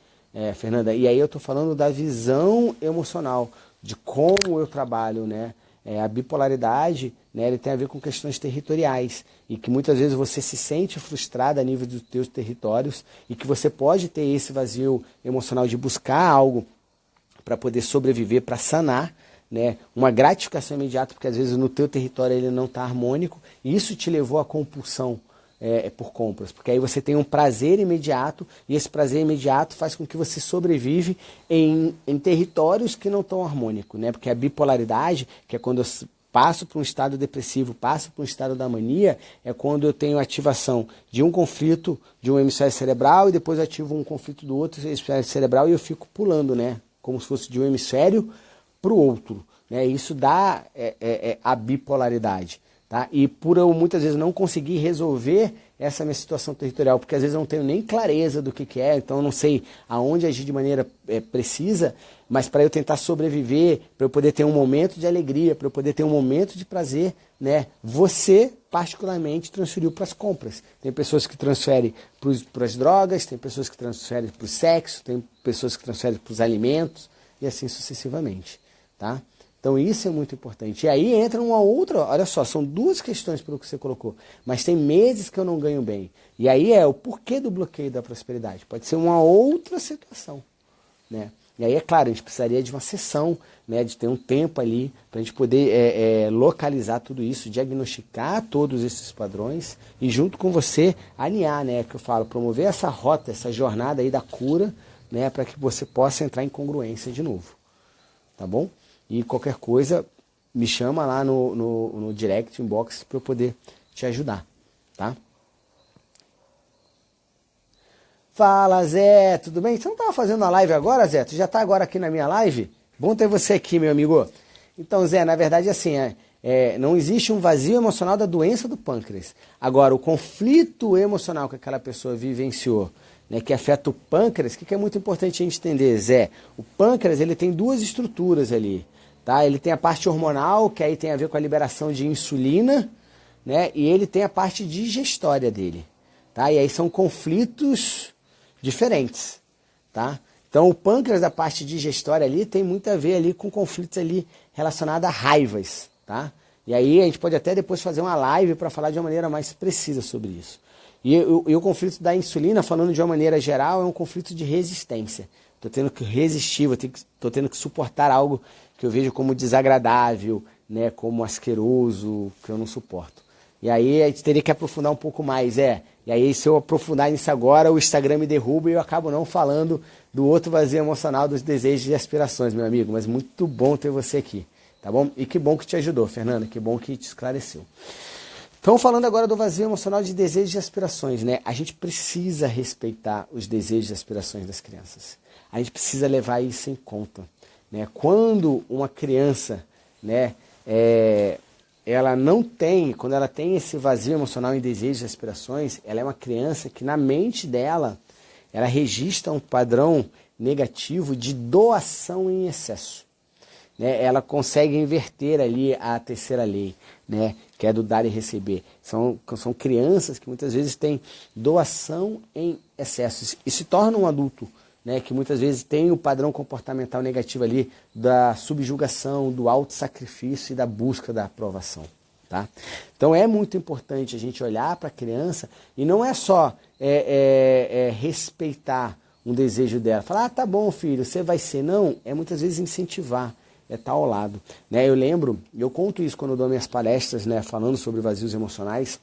Fernanda? E aí eu estou falando da visão emocional, de como eu trabalho, né? A bipolaridade, né, ele tem a ver com questões territoriais, e que muitas vezes você se sente frustrado a nível dos teus territórios, e que você pode ter esse vazio emocional de buscar algo para poder sobreviver, para sanar, né, uma gratificação imediata, porque às vezes no teu território ele não está harmônico, e isso te levou à compulsão por compras, porque aí você tem um prazer imediato, e esse prazer imediato faz com que você sobrevive em territórios que não estão harmônicos, né? Porque a bipolaridade, que é quando eu passo para um estado depressivo, passo para um estado da mania, é quando eu tenho ativação de um conflito de um hemisfério cerebral, e depois eu ativo um conflito do outro hemisfério cerebral, e eu fico pulando, né? Como se fosse de um hemisfério para o outro, né? Isso dá a bipolaridade. Tá? E por eu muitas vezes não conseguir resolver essa minha situação territorial, porque às vezes eu não tenho nem clareza do que é, então eu não sei aonde agir de maneira precisa, mas para eu tentar sobreviver, para eu poder ter um momento de alegria, para eu poder ter um momento de prazer, né? Você particularmente transferiu para as compras. Tem pessoas que transferem para as drogas, tem pessoas que transferem para o sexo, tem pessoas que transferem para os alimentos, e assim sucessivamente. Tá? Então isso é muito importante. E aí entra uma outra, olha só, são duas questões pelo que você colocou, mas tem meses que eu não ganho bem. E aí é o porquê do bloqueio da prosperidade. Pode ser uma outra situação, né? E aí, é claro, a gente precisaria de uma sessão, né, de ter um tempo ali para a gente poder localizar tudo isso, diagnosticar todos esses padrões e junto com você alinhar, né, que eu falo, promover essa rota, essa jornada aí da cura, né, para que você possa entrar em congruência de novo. Tá bom? E qualquer coisa, me chama lá no direct inbox para eu poder te ajudar, tá? Fala, Zé, tudo bem? Você não estava fazendo a live agora, Zé? Tu já está agora aqui na minha live? Bom ter você aqui, meu amigo. Então, Zé, na verdade, assim, não existe um vazio emocional da doença do pâncreas. Agora, o conflito emocional que aquela pessoa vivenciou, né, que afeta o pâncreas, o que é muito importante a gente entender, Zé? O pâncreas, ele tem duas estruturas ali. Tá? Ele tem a parte hormonal, que aí tem a ver com a liberação de insulina, né? E ele tem a parte digestória dele. Tá? E aí são conflitos diferentes. Tá? Então o pâncreas da parte digestória ali tem muito a ver ali com conflitos ali relacionados a raivas. Tá? E aí a gente pode até depois fazer uma live para falar de uma maneira mais precisa sobre isso. E o conflito da insulina, falando de uma maneira geral, é um conflito de resistência. Estou tendo que resistir, estou tendo que suportar algo que eu vejo como desagradável, né, como asqueroso, que eu não suporto. E aí a gente teria que aprofundar um pouco mais, E aí se eu aprofundar nisso agora, o Instagram me derruba e eu acabo não falando do outro vazio emocional, dos desejos e aspirações, meu amigo. Mas muito bom ter você aqui, tá bom? E que bom que te ajudou, Fernanda, que bom que te esclareceu. Então, falando agora do vazio emocional de desejos e aspirações, né? A gente precisa respeitar os desejos e aspirações das crianças. A gente precisa levar isso em conta, né? Quando uma criança, né, quando ela tem esse vazio emocional em desejos e aspirações, ela é uma criança que na mente dela, ela registra um padrão negativo de doação em excesso. Né? Ela consegue inverter ali a terceira lei, né? Que é do dar e receber. São crianças que muitas vezes têm doação em excesso e se tornam um adulto, né, que muitas vezes tem o padrão comportamental negativo ali da subjugação, do autossacrifício e da busca da aprovação. Tá? Então é muito importante a gente olhar para a criança e não é só respeitar um desejo dela, falar, tá bom filho, você vai ser, não, é muitas vezes incentivar, estar ao lado. Né? Eu lembro, eu conto isso quando eu dou minhas palestras, né, falando sobre vazios emocionais,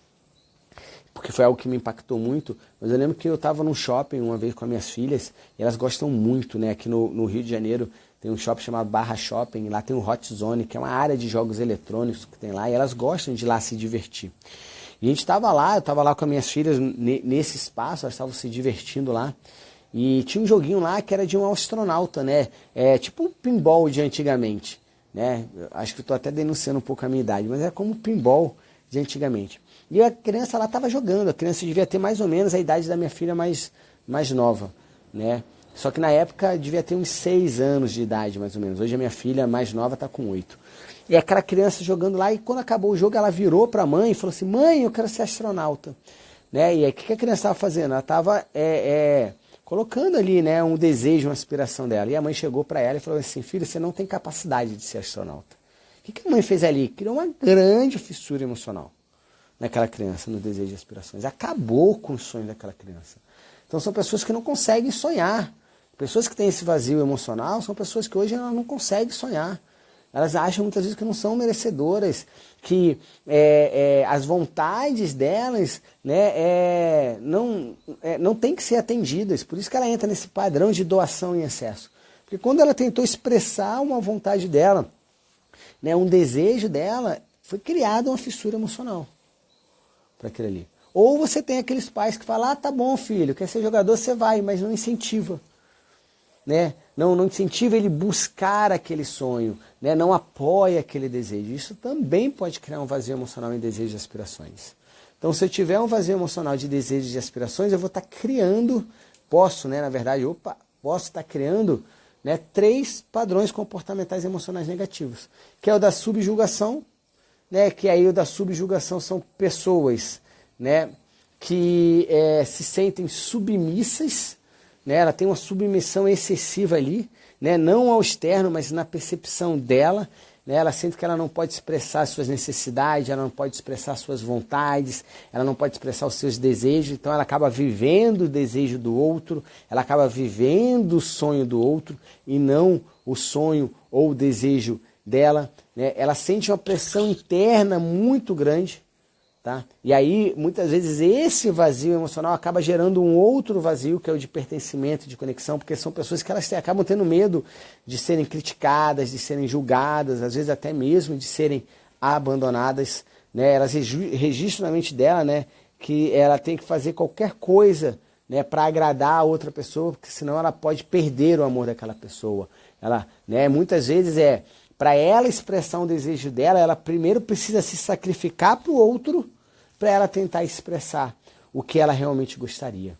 porque foi algo que me impactou muito, mas eu lembro que eu estava num shopping uma vez com as minhas filhas, e elas gostam muito, né, aqui no Rio de Janeiro tem um shopping chamado Barra Shopping, lá tem o Hot Zone, que é uma área de jogos eletrônicos que tem lá, e elas gostam de ir lá se divertir. E a gente estava lá, eu estava lá com as minhas filhas nesse espaço, elas estavam se divertindo lá, e tinha um joguinho lá que era de um astronauta, né, tipo um pinball de antigamente, né, acho que eu estou até denunciando um pouco a minha idade, mas é como um pinball de antigamente. E a criança lá estava jogando, a criança devia ter mais ou menos a idade da minha filha mais nova, né? Só que na época devia ter uns 6 anos de idade, mais ou menos. Hoje a minha filha mais nova está com 8. E aquela criança jogando lá, e quando acabou o jogo, ela virou para a mãe e falou assim, mãe, eu quero ser astronauta. Né? E aí o que a criança estava fazendo? Ela estava colocando ali, né, um desejo, uma aspiração dela. E a mãe chegou para ela e falou assim, filho, você não tem capacidade de ser astronauta. O que a mãe fez ali? Criou uma grande fissura emocional naquela criança, no desejo e aspirações. Acabou com os sonhos daquela criança. Então são pessoas que não conseguem sonhar. Pessoas que têm esse vazio emocional são pessoas que hoje elas não conseguem sonhar. Elas acham muitas vezes que não são merecedoras, que as vontades delas, né, não têm que ser atendidas. Por isso que ela entra nesse padrão de doação em excesso. Porque quando ela tentou expressar uma vontade dela, né, um desejo dela, foi criada uma fissura emocional para aquilo ali. Ou você tem aqueles pais que falam, tá bom filho, quer ser jogador, você vai, mas não incentiva. Né? Não incentiva ele buscar aquele sonho, né? Não apoia aquele desejo. Isso também pode criar um vazio emocional em desejos e aspirações. Então se eu tiver um vazio emocional de desejos e aspirações, eu vou estar criando, posso estar criando, né, 3 padrões comportamentais emocionais negativos, que é o da subjugação, né, que aí o da subjugação são pessoas, né, que se sentem submissas, né, ela tem uma submissão excessiva ali, né, não ao externo, mas na percepção dela, né, ela sente que ela não pode expressar suas necessidades, ela não pode expressar suas vontades, ela não pode expressar os seus desejos, então ela acaba vivendo o desejo do outro, ela acaba vivendo o sonho do outro e não o sonho ou o desejo dela, né? Ela sente uma pressão interna muito grande, tá? E aí, muitas vezes, esse vazio emocional acaba gerando um outro vazio, que é o de pertencimento, de conexão, porque são pessoas que elas acabam tendo medo de serem criticadas, de serem julgadas, às vezes até mesmo de serem abandonadas, né? Elas registram na mente dela, né, que ela tem que fazer qualquer coisa, né, para agradar a outra pessoa, porque senão ela pode perder o amor daquela pessoa. Ela, né, muitas vezes para ela expressar um desejo dela, ela primeiro precisa se sacrificar para o outro, para ela tentar expressar o que ela realmente gostaria.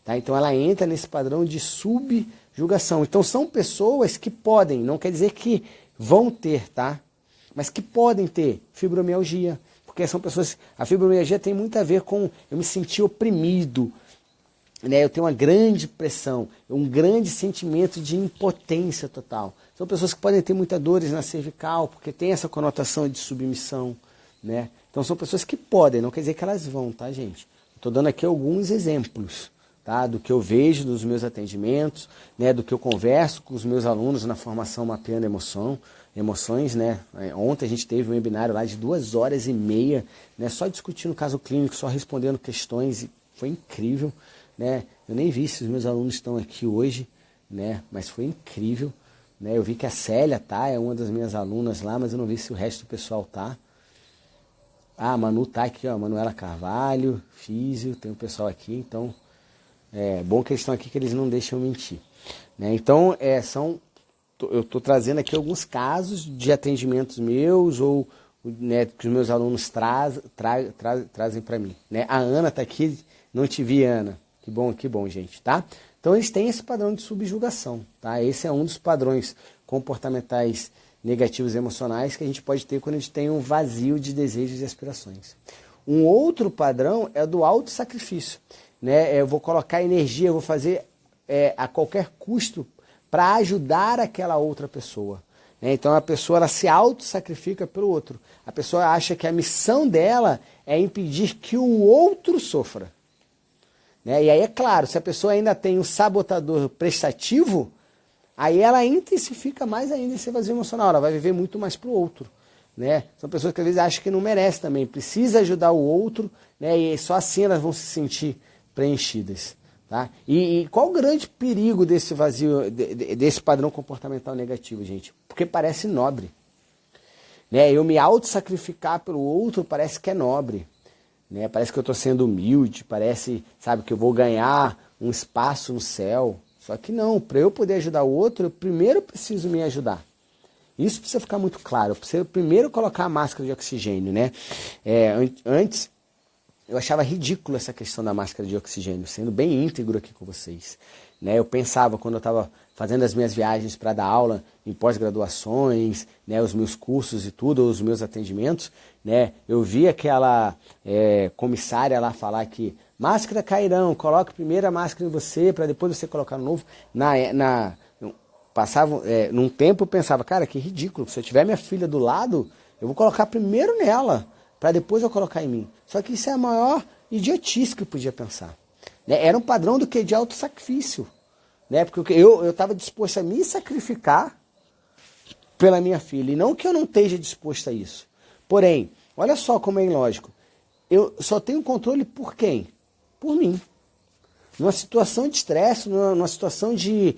Tá? Então ela entra nesse padrão de subjugação. Então são pessoas que podem, não quer dizer que vão ter, tá? Mas que podem ter fibromialgia, porque são pessoas, a fibromialgia tem muito a ver com eu me sentir oprimido, né? Eu tenho uma grande pressão, um grande sentimento de impotência total. São pessoas que podem ter muitas dores na cervical, porque tem essa conotação de submissão. né? Então são pessoas que podem, não quer dizer que elas vão, tá, gente? Estou dando aqui alguns exemplos, tá? Do que eu vejo nos meus atendimentos, né? Do que eu converso com os meus alunos na formação Mapeando Emoções, né? Ontem a gente teve um webinário lá de 2h30, né? Só discutindo caso clínico, só respondendo questões, e foi incrível, né? Eu nem vi se os meus alunos estão aqui hoje, né? Mas foi incrível, né? Eu vi que a Célia tá, é uma das minhas alunas lá, mas eu não vi se o resto do pessoal tá. Ah, a Manu tá aqui, ó, Manuela Carvalho, Físio, tem um pessoal aqui, então é bom que eles estão aqui, que eles não deixam mentir, né? Então, eu estou trazendo aqui alguns casos de atendimentos meus ou, né, que os meus alunos trazem para mim, né? A Ana está aqui, não te vi, Ana. Que bom, gente, tá? Então, eles têm esse padrão de subjugação, tá? Esse é um dos padrões comportamentais negativos e emocionais que a gente pode ter quando a gente tem um vazio de desejos e aspirações. Um outro padrão é do autossacrifício, né? Eu vou colocar energia, eu vou fazer a qualquer custo para ajudar aquela outra pessoa, né? Então a pessoa ela se autossacrifica pelo outro. A pessoa acha que a missão dela é impedir que o outro sofra, né? E aí é claro, se a pessoa ainda tem um sabotador prestativo, aí ela intensifica mais ainda esse vazio emocional, ela vai viver muito mais para o outro, né? São pessoas que às vezes acham que não merece também, precisa ajudar o outro, né? E só assim elas vão se sentir preenchidas, tá? E qual o grande perigo desse vazio, desse padrão comportamental negativo, gente? Porque parece nobre, né? Eu me auto-sacrificar pelo outro parece que é nobre, né? Parece que eu estou sendo humilde, parece, sabe, que eu vou ganhar um espaço no céu. Só que não, para eu poder ajudar o outro, eu primeiro preciso me ajudar. Isso precisa ficar muito claro. Eu preciso primeiro colocar a máscara de oxigênio, né? Antes, eu achava ridículo essa questão da máscara de oxigênio, sendo bem íntegro aqui com vocês, né? Eu pensava, quando eu estava fazendo as minhas viagens para dar aula em pós-graduações, né, os meus cursos e tudo, os meus atendimentos, né, eu vi aquela comissária lá falar que máscara cairão, coloque primeiro a máscara em você para depois você colocar no novo. Num tempo eu pensava, cara, que ridículo, se eu tiver minha filha do lado, eu vou colocar primeiro nela, para depois eu colocar em mim. Só que isso é a maior idiotice que eu podia pensar, né? Era um padrão do que de autossacrifício, né? Porque eu estava disposto a me sacrificar pela minha filha, e não que eu não esteja disposto a isso. Porém, olha só como é ilógico, eu só tenho controle por quem? Por mim. Numa situação de estresse, numa situação de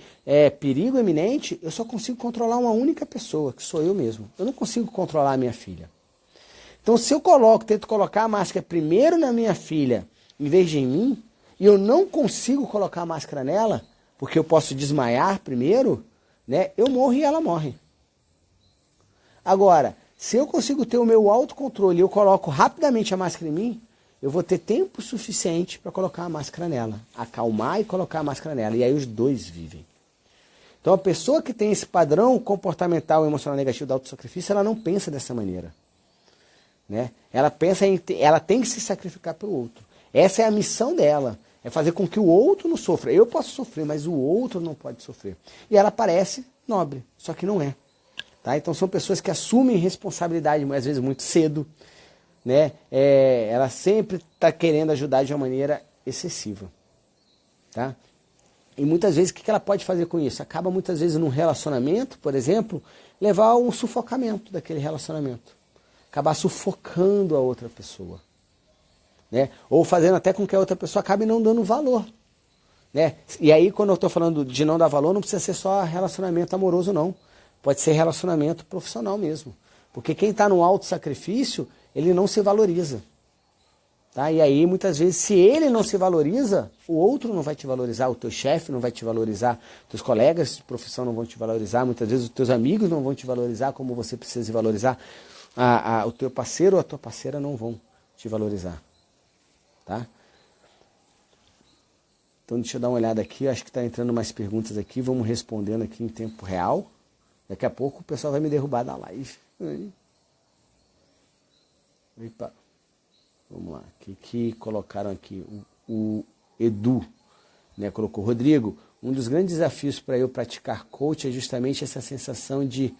perigo iminente, eu só consigo controlar uma única pessoa, que sou eu mesmo. Eu não consigo controlar a minha filha. Então, se eu tento colocar a máscara primeiro na minha filha, em vez de em mim, e eu não consigo colocar a máscara nela, porque eu posso desmaiar primeiro, né? Eu morro e ela morre. Agora, se eu consigo ter o meu autocontrole e eu coloco rapidamente a máscara em mim, eu vou ter tempo suficiente para colocar a máscara nela, acalmar e colocar a máscara nela, e aí os dois vivem. Então a pessoa que tem esse padrão comportamental e emocional negativo do autossacrifício, ela não pensa dessa maneira, né? Ela tem que se sacrificar pelo outro. Essa é a missão dela, é fazer com que o outro não sofra. Eu posso sofrer, mas o outro não pode sofrer. E ela parece nobre, só que não é. Tá? Então são pessoas que assumem responsabilidade, às vezes muito cedo, né? Ela sempre está querendo ajudar de uma maneira excessiva, tá? E muitas vezes o que ela pode fazer com isso? Acaba muitas vezes num relacionamento, por exemplo, levar a um sufocamento daquele relacionamento, acabar sufocando a outra pessoa, né? Ou fazendo até com que a outra pessoa acabe não dando valor, né? E aí quando eu estou falando de não dar valor, não precisa ser só relacionamento amoroso, não. Pode ser relacionamento profissional mesmo, porque quem está no autossacrifício, ele não se valoriza, tá? E aí, muitas vezes, se ele não se valoriza, o outro não vai te valorizar, o teu chefe não vai te valorizar, teus colegas de profissão não vão te valorizar, muitas vezes os teus amigos não vão te valorizar como você precisa se valorizar, o teu parceiro ou a tua parceira não vão te valorizar, tá? Então, deixa eu dar uma olhada aqui, acho que está entrando mais perguntas aqui, vamos respondendo aqui em tempo real. Daqui a pouco o pessoal vai me derrubar da live. Epa. Vamos lá. O que colocaram aqui? O Edu, né, colocou: Rodrigo, um dos grandes desafios para eu praticar coach é justamente essa sensação de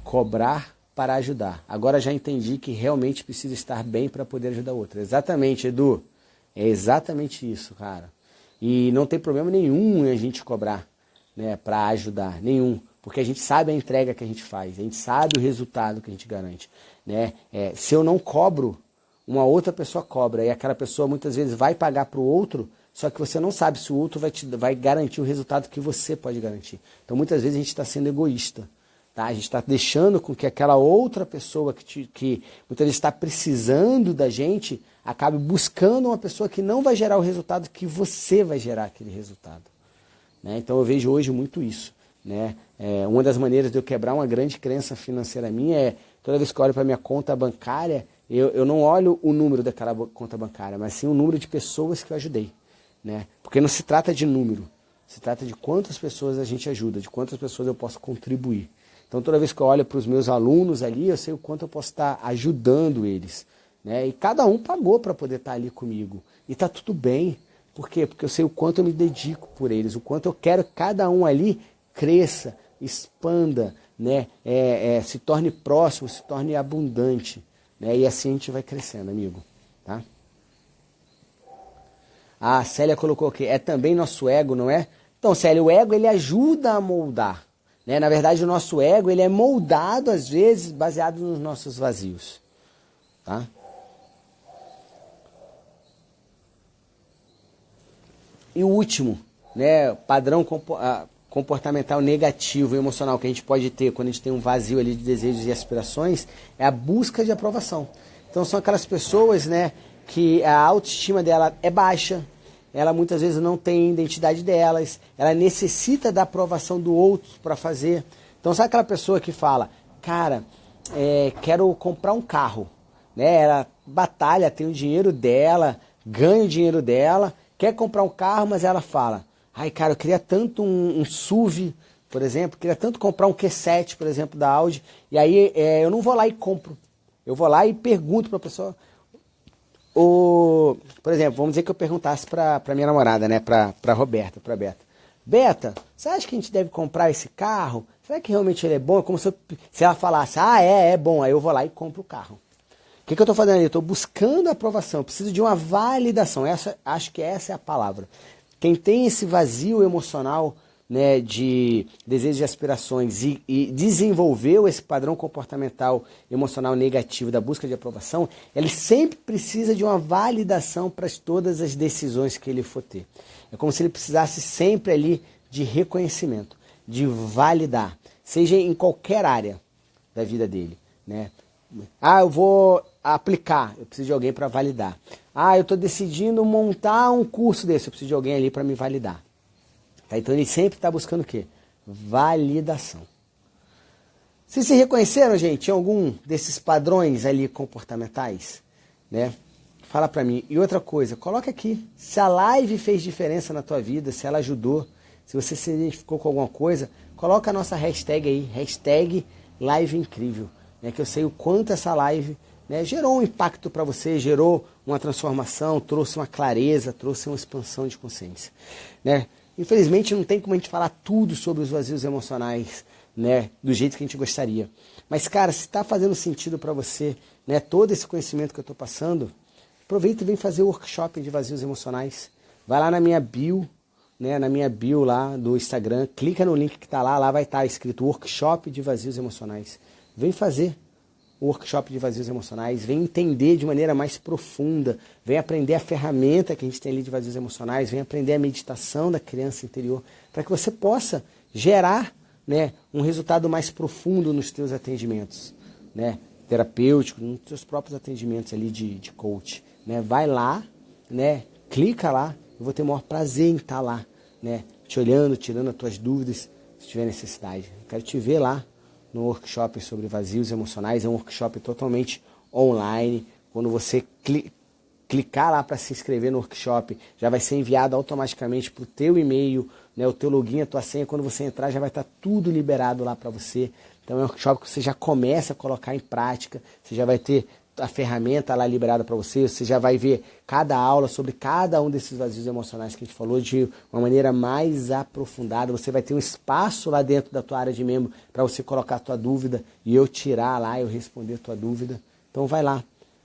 cobrar para ajudar. Agora já entendi que realmente preciso estar bem para poder ajudar outro. Exatamente, Edu. É exatamente isso, cara. E não tem problema nenhum em a gente cobrar, né, para ajudar, nenhum. Porque a gente sabe a entrega que a gente faz, a gente sabe o resultado que a gente garante, né? Se eu não cobro, uma outra pessoa cobra, e aquela pessoa muitas vezes vai pagar para o outro, só que você não sabe se o outro vai garantir o resultado que você pode garantir. Então muitas vezes a gente está sendo egoísta, tá? A gente está deixando com que aquela outra pessoa que muitas vezes está precisando da gente, acabe buscando uma pessoa que não vai gerar o resultado que você vai gerar aquele resultado, né? Então eu vejo hoje muito isso, né? Uma das maneiras de eu quebrar uma grande crença financeira minha é, toda vez que eu olho para minha conta bancária, eu não olho o número daquela conta bancária, mas sim o número de pessoas que eu ajudei, né? Porque não se trata de número, se trata de quantas pessoas a gente ajuda, de quantas pessoas eu posso contribuir. Então toda vez que eu olho para os meus alunos ali, eu sei o quanto eu posso estar ajudando eles, né? E cada um pagou para poder estar ali comigo. E está tudo bem. Por quê? Porque eu sei o quanto eu me dedico por eles, o quanto eu quero que cada um ali cresça, expanda, né? Se torne próximo, se torne abundante, né? E assim a gente vai crescendo, amigo. Tá? A Célia colocou aqui, é também nosso ego, não é? Então, Célia, o ego ele ajuda a moldar, né? Na verdade, o nosso ego ele é moldado, às vezes, baseado nos nossos vazios. Tá? E o último, né, padrão comportamental negativo e emocional que a gente pode ter quando a gente tem um vazio ali de desejos e aspirações é a busca de aprovação. Então são aquelas pessoas, né, que a autoestima dela é baixa, ela muitas vezes não tem identidade delas, ela necessita da aprovação do outro para fazer. Então sabe aquela pessoa que fala, cara, quero comprar um carro, né? Ela batalha, tem o dinheiro dela, ganha o dinheiro dela, quer comprar um carro, mas ela fala, ai, cara, eu queria tanto um SUV, por exemplo, queria tanto comprar um Q7, por exemplo, da Audi, e aí eu não vou lá e compro. Eu vou lá e pergunto para a pessoa, por exemplo, vamos dizer que eu perguntasse para minha namorada, né, para Roberta, para Beta. Beta, você acha que a gente deve comprar esse carro? Será que realmente ele é bom? É como se ela falasse, é bom, aí eu vou lá e compro o carro. O que eu estou fazendo ali? Eu estou buscando aprovação, eu preciso de uma validação. Acho que essa é a palavra. Quem tem esse vazio emocional, né, de desejos e aspirações e desenvolveu esse padrão comportamental emocional negativo da busca de aprovação, ele sempre precisa de uma validação para todas as decisões que ele for ter. É como se ele precisasse sempre ali de reconhecimento, de validar, seja em qualquer área da vida dele, né? Eu vou aplicar, eu preciso de alguém para validar. Eu estou decidindo montar um curso desse, eu preciso de alguém ali para me validar. Tá? Então ele sempre está buscando o quê? Validação. Vocês se reconheceram, gente, em algum desses padrões ali comportamentais? Né? Fala para mim. E outra coisa, coloca aqui, se a live fez diferença na tua vida, se ela ajudou, se você se identificou com alguma coisa, coloca a nossa hashtag aí, hashtag live incrível. Né, que eu sei o quanto essa live, né, gerou um impacto para você, gerou uma transformação, trouxe uma clareza, trouxe uma expansão de consciência. Né? Infelizmente não tem como a gente falar tudo sobre os vazios emocionais, né, do jeito que a gente gostaria. Mas, cara, se está fazendo sentido para você, né, todo esse conhecimento que eu estou passando, aproveita e vem fazer o workshop de vazios emocionais. Vai lá na minha bio, né, na minha bio lá do Instagram, clica no link que está lá vai estar escrito Workshop de Vazios Emocionais. Vem fazer o workshop de vazios emocionais, vem entender de maneira mais profunda, vem aprender a ferramenta que a gente tem ali de vazios emocionais, vem aprender a meditação da criança interior, para que você possa gerar, né, um resultado mais profundo nos teus atendimentos, né, terapêuticos, nos teus próprios atendimentos ali de coach. Né? Vai lá, né, clica lá, eu vou ter o maior prazer em estar lá, né, te olhando, tirando as tuas dúvidas, se tiver necessidade. Eu quero te ver lá no workshop sobre vazios emocionais. É um workshop totalmente online. Quando você clicar lá para se inscrever no workshop, já vai ser enviado automaticamente para o teu e-mail, né, o teu login, a tua senha. Quando você entrar, já vai estar tudo liberado lá para você. Então é um workshop que você já começa a colocar em prática, você já vai ter a ferramenta lá liberada para você, você já vai ver cada aula sobre cada um desses vazios emocionais que a gente falou de uma maneira mais aprofundada. Você vai ter um espaço lá dentro da tua área de membro para você colocar a tua dúvida e eu tirar lá, eu responder a tua dúvida. Então vai lá,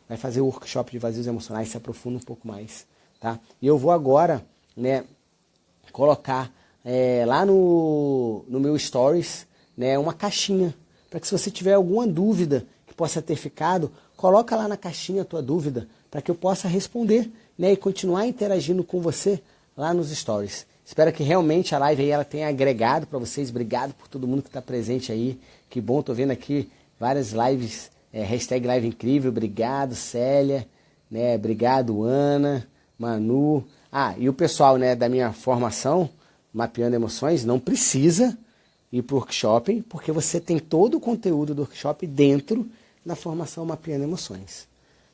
vai fazer o workshop de vazios emocionais, se aprofunda um pouco mais, tá? E eu vou agora, né, colocar lá no meu Stories, né, uma caixinha, para que se você tiver alguma dúvida que possa ter ficado, coloca lá na caixinha a tua dúvida, para que eu possa responder, né, e continuar interagindo com você lá nos Stories. Espero que realmente a live aí ela tenha agregado para vocês. Obrigado por todo mundo que está presente aí. Que bom, tô vendo aqui várias lives, hashtag live incrível. Obrigado, Célia, né, obrigado, Ana, Manu. E o pessoal, né, da minha formação, Mapeando Emoções, não precisa ir para o workshop, porque você tem todo o conteúdo do workshop dentro da formação Mapeando Emoções.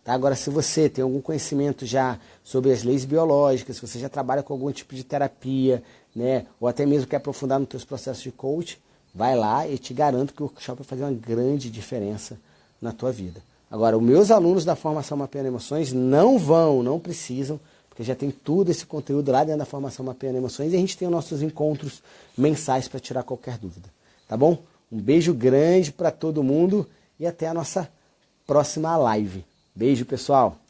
Tá? Agora, se você tem algum conhecimento já sobre as leis biológicas, se você já trabalha com algum tipo de terapia, né, ou até mesmo quer aprofundar nos seus processos de coach, vai lá e te garanto que o workshop vai fazer uma grande diferença na tua vida. Agora, os meus alunos da formação Mapeando Emoções não precisam, porque já tem tudo esse conteúdo lá dentro da formação Mapeando Emoções e a gente tem os nossos encontros mensais para tirar qualquer dúvida. Tá bom? Um beijo grande para todo mundo e até a nossa próxima live. Beijo, pessoal!